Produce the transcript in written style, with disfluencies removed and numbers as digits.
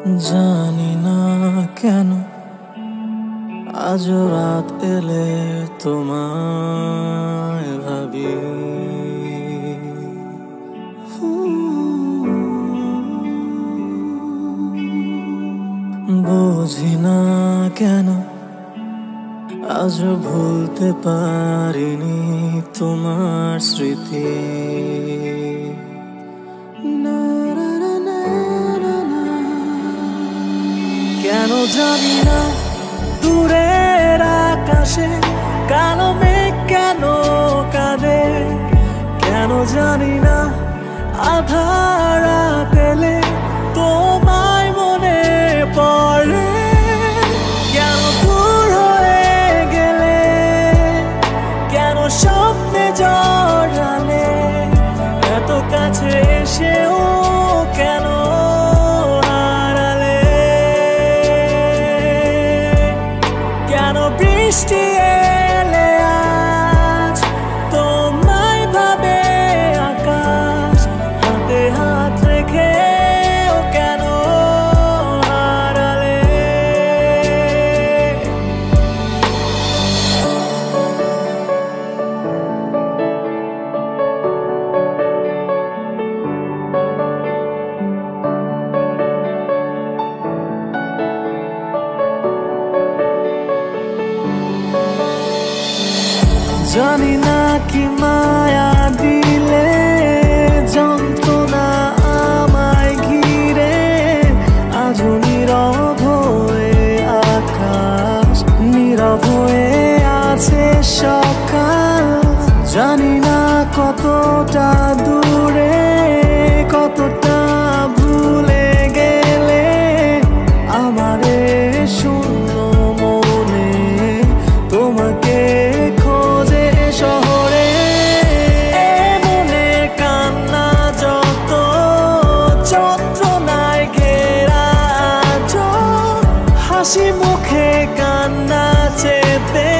জানি না কেন আজ রাত এলে তোমায় ভাবি। বুঝি না কেন আজ ভুলতে পারিনি তোমার স্মৃতি। কেন জানি না দূরের আকাশে কালো মেঘ কেন কাঁদে, কেন জানি না আধার রাত এলে তোমায় মনে পড়ে। কেন দূর হয়ে গেলে, কেন স্বপ্নে জড়ালে, এত কাছে এসেও কেন হারালে। কেন বৃষ্টি এলে আজ তোমায় ভাবে আকাশ, হাতে হাত রেখে কেন হারালে। জানি না কি মায়া দিলে যন্ত্রণা আমায় ঘিরে, আজও নীরব হয়ে আকাশ, নীরব হয়ে আছে সকাল। জানি না কতটা দূরে, কতটা ভুলে গেলে আমারে শূন্য মনে তোমাকে খোঁজে শহরে। মনে কান্না যত যন্ত্রণায় ঘেরা, হাসি মুখে কান্না চেতে